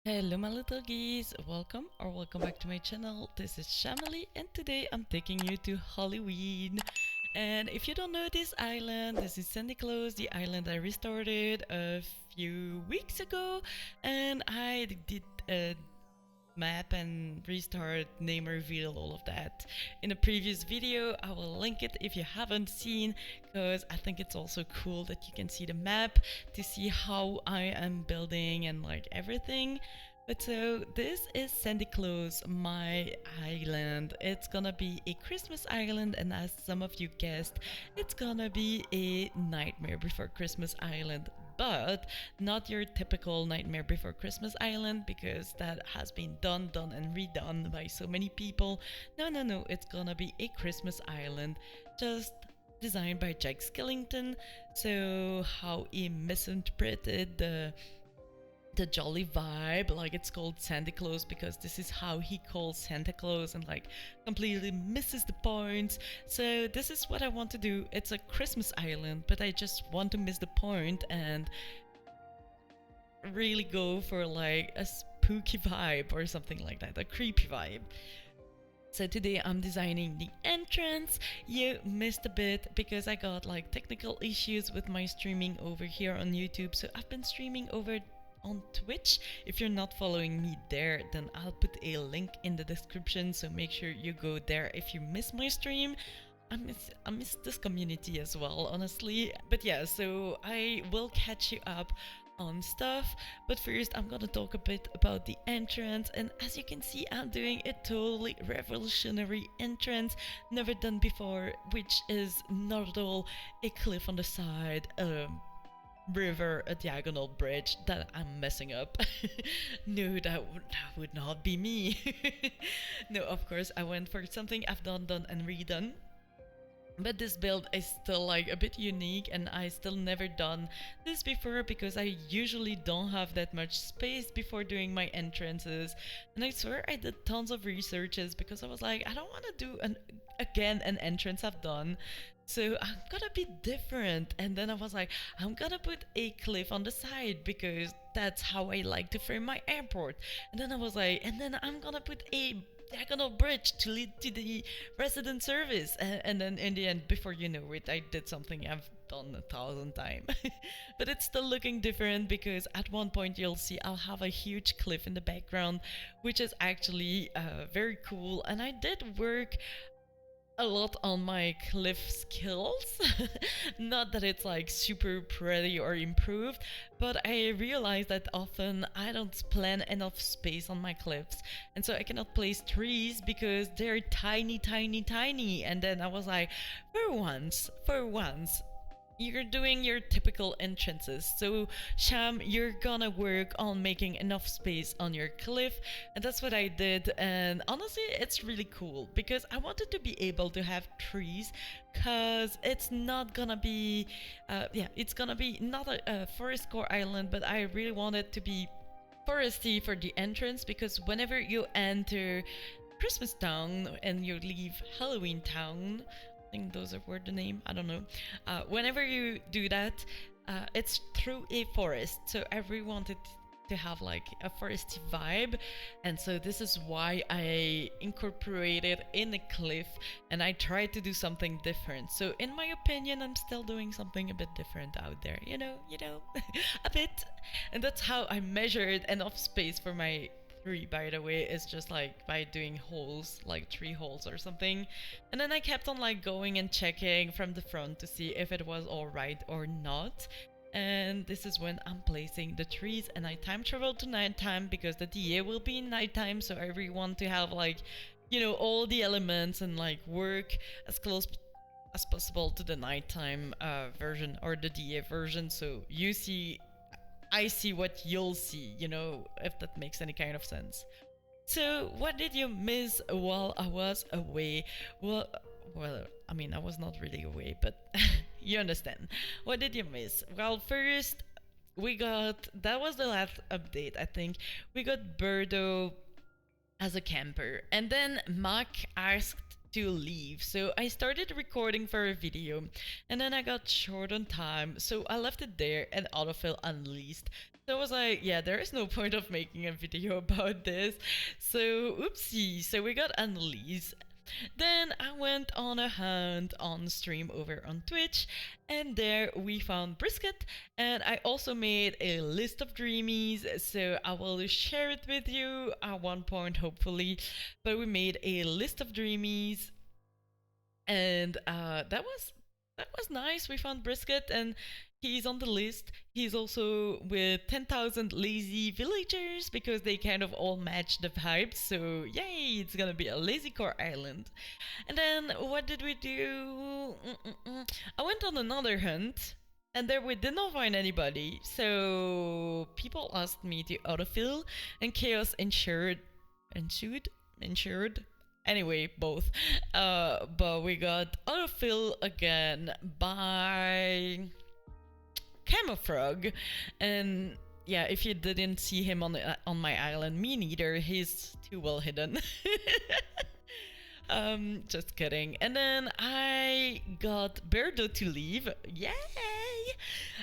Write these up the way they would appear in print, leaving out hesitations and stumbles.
Hello my little geese, welcome back to my channel. This is Shamily and today I'm taking you to Halloween. And if you don't know this island, this is Sandy Close, the island I restarted a few weeks ago, and I did a map and restart, name reveal, all of that in a previous video. I will link it if you haven't seen, because I think it's also cool that you can see the map to see how I am building and like everything. But so this is Sandy Close, my island. It's gonna be a Christmas island, and as some of you guessed, it's gonna be a Nightmare Before Christmas island, but not your typical Nightmare Before Christmas island, because that has been done and redone by so many people. No, it's gonna be a Christmas island, just designed by Jack Skellington. So how he misinterpreted the jolly vibe, like it's called Santa Claus because this is how he calls Santa Claus, and like completely misses the point. So this is what I want to do. It's a Christmas island, but I just want to miss the point and really go for like a spooky vibe or something like that, a creepy vibe. So today I'm designing the entrance. You missed a bit because I got like technical issues with my streaming over here on YouTube. So I've been streaming over on Twitch. If you're not following me there, then I'll put a link in the description, so make sure you go there if you miss my stream. I miss this community as well, honestly. But yeah, so I will catch you up on stuff, but first I'm gonna talk a bit about the entrance. And as you can see, I'm doing a totally revolutionary entrance, never done before, which is not at all a cliff on the side, river, a diagonal bridge that I'm messing up. No, that would not be me. No, of course I went for something I've done and redone. But this build is still like a bit unique, and I still never done this before because I usually don't have that much space before doing my entrances. And I swear I did tons of researches because I was like, I don't want to do an entrance I've done, so I'm gonna be different. And then I was like, I'm gonna put a cliff on the side because that's how I like to frame my airport. And then I was like, and then I'm gonna put a diagonal bridge to lead to the resident service. And then in the end, before you know it, I did something I've done 1,000 times. But it's still looking different because at one point you'll see I'll have a huge cliff in the background, which is actually very cool. And I did work a lot on my cliff skills. Not that it's like super pretty or improved, but I realized that often I don't plan enough space on my cliffs, and so I cannot place trees because they're tiny. And then I was like, for once, you're doing your typical entrances. So, Sham, you're gonna work on making enough space on your cliff. And that's what I did. And honestly, it's really cool because I wanted to be able to have trees, because it's not gonna be, it's gonna be not a forest core island, but I really want it to be foresty for the entrance, because whenever you enter Christmas Town and you leave Halloween Town, I think those were the name, I don't know. Whenever you do that, it's through a forest, so I really wanted to have like a foresty vibe, and so this is why I incorporated in a cliff, and I tried to do something different. So in my opinion, I'm still doing something a bit different out there, a bit. And that's how I measured enough space for my three, by the way, is just like by doing holes, like 3 holes or something. And then I kept on like going and checking from the front to see if it was alright or not. And this is when I'm placing the trees, and I time travel to nighttime because the DA will be in nighttime, so I really want to have like, all the elements and like work as close as possible to the nighttime version or the DA version, so I see what you'll see, if that makes any kind of sense. So, what did you miss while I was away? Well, I mean, I was not really away, but you understand. What did you miss? Well, first, that was the last update, I think. We got Birdo as a camper, and then Mac asked to leave, so I started recording for a video, and then I got short on time, so I left it there and autofill unleashed. So I was like, yeah, there is no point of making a video about this. So, oopsie. So we got Annalise. Then I went on a hunt on stream over on Twitch, and there we found brisket. And I also made a list of dreamies, so I will share it with you at one point, hopefully. But we made a list of dreamies, and that was nice. We found brisket, and he's on the list. He's also with 10,000 lazy villagers because they kind of all match the vibes. So yay, it's gonna be a lazy core island. And then what did we do? I went on another hunt, and there we did not find anybody. So people asked me to autofill, and chaos ensured. Anyway, both. But we got autofill again by Camofrog, and yeah, if you didn't see him on my island, me neither. He's too well hidden. Just kidding. And then I got Berdo to leave. Yay!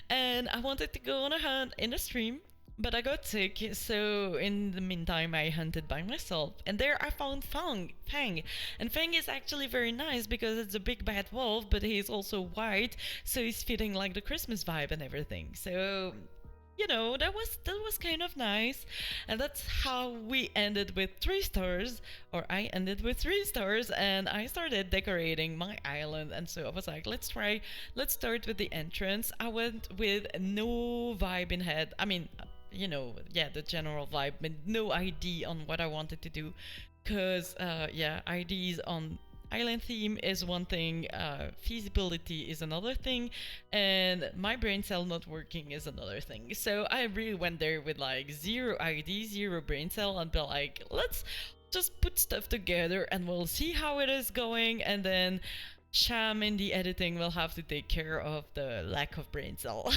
And I wanted to go on a hunt in the stream, but I got sick, so in the meantime I hunted by myself. And there I found Fang. And Fang is actually very nice because it's a big bad wolf, but he's also white, so he's fitting like the Christmas vibe and everything. So that was kind of nice. And that's how we ended with 3 stars, or I ended with 3 stars, and I started decorating my island. And so I was like, let's start with the entrance. I went with no vibe in head. I mean, yeah, the general vibe, but no ID on what I wanted to do. Because, yeah, IDs on island theme is one thing, feasibility is another thing, and my brain cell not working is another thing. So I really went there with like 0 ID, 0 brain cell, and be like, let's just put stuff together and we'll see how it is going, and then Sham in the editing will have to take care of the lack of brain cell.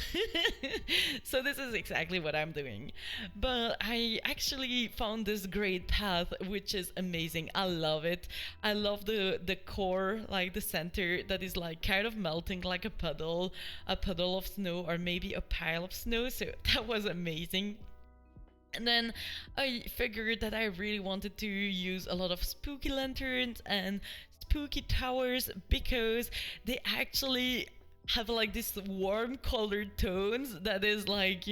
So this is exactly what I'm doing. But I actually found this great path, which is amazing. I love it. I love the core, like the center that is like kind of melting like a puddle of snow, or maybe a pile of snow. So that was amazing. And then I figured that I really wanted to use a lot of spooky lanterns and spooky towers because they actually have like this warm colored tones that is like,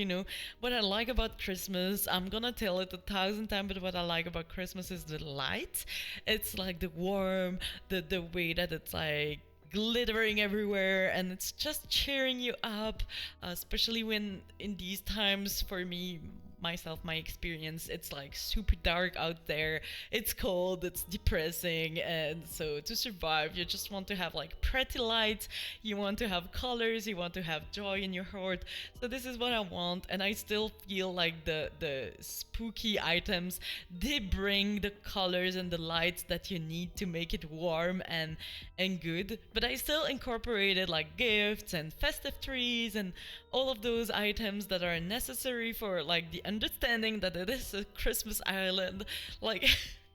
what I like about Christmas. I'm gonna tell it 1,000 times, but what I like about Christmas is the light. It's like the warm, the way that it's like glittering everywhere, and it's just cheering you up, especially when in these times, for me, myself, my experience, it's like super dark out there, it's cold, it's depressing, and so to survive you just want to have like pretty lights, you want to have colors, you want to have joy in your heart. So this is what I want, and I still feel like the spooky items, they bring the colors and the lights that you need to make it warm and good, but I still incorporated like gifts and festive trees and all of those items that are necessary for like the understanding that it is a Christmas island. Like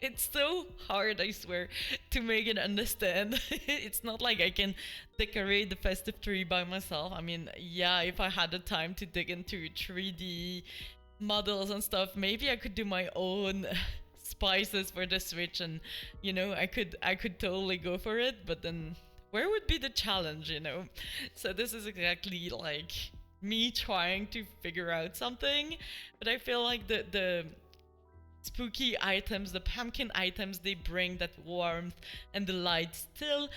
it's so hard, I swear, to make it understand. It's not like I can decorate the festive tree by myself. I mean, yeah, if I had the time to dig into 3D models and stuff, maybe I could do my own spices for the Switch, and I could totally go for it, but then where would be the challenge? So this is exactly like me trying to figure out something, but I feel like the spooky items, the pumpkin items, they bring that warmth and the light still,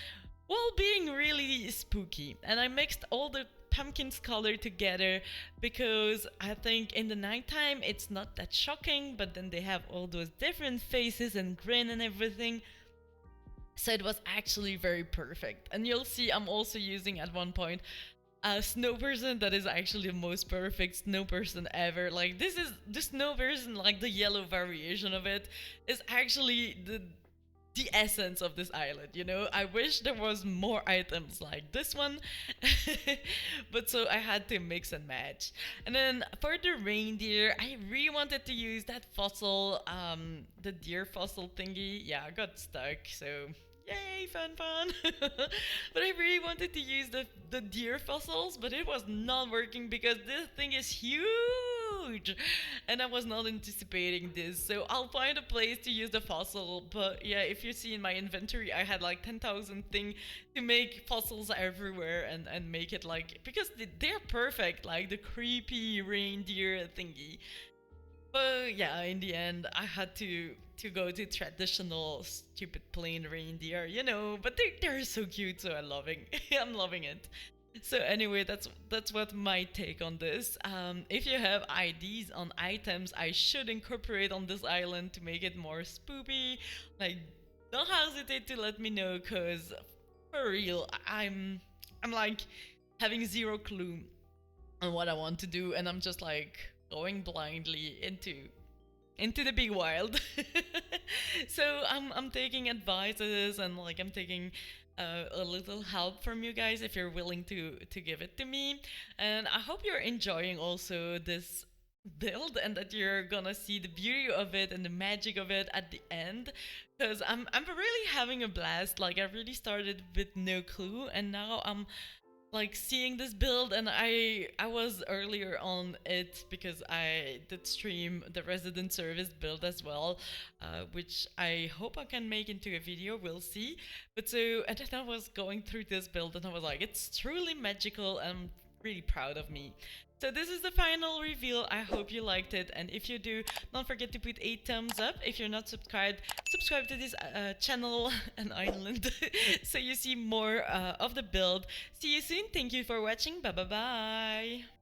while being really spooky. And I mixed all the pumpkins color together because I think in the nighttime it's not that shocking, but then they have all those different faces and grin and everything. So it was actually very perfect. And you'll see I'm also using at one point a snow person that is actually the most perfect snow person ever. Like this is the snow person, like the yellow variation of it is actually the essence of this island. I wish there was more items like this one. But so I had to mix and match. And then for the reindeer, I really wanted to use that fossil, the deer fossil thingy. Yeah, I got stuck, so yay, fun. But I really wanted to use the deer fossils, but it was not working because this thing is huge. huge, and I was not anticipating this. So I'll find a place to use the fossil. But yeah, if you see in my inventory, I had like 10,000 thing to make fossils everywhere and make it like, because they're perfect, like the creepy reindeer thingy. But yeah, in the end, I had to go to traditional stupid plain reindeer, But they're so cute, so I'm loving I'm loving it. So anyway, that's what my take on this. If you have ideas on items I should incorporate on this island to make it more spoopy, like don't hesitate to let me know, cause for real, I'm like having zero clue on what I want to do, and I'm just like going blindly into the big wild. So I'm taking advices, and like I'm taking a little help from you guys if you're willing to give it to me. And I hope you're enjoying also this build, and that you're gonna see the beauty of it and the magic of it at the end, because I'm really having a blast. Like I really started with no clue, and now I'm like seeing this build, and I was earlier on it because I did stream the resident service build as well, which I hope I can make into a video, we'll see. But so, and then I was going through this build, and I was like, it's truly magical, and I'm really proud of me. So this is the final reveal. I hope you liked it, and if you do, don't forget to put a thumbs up. If you're not subscribed, subscribe to this channel and island so you see more of the build. See you soon. Thank you for watching. Bye bye bye.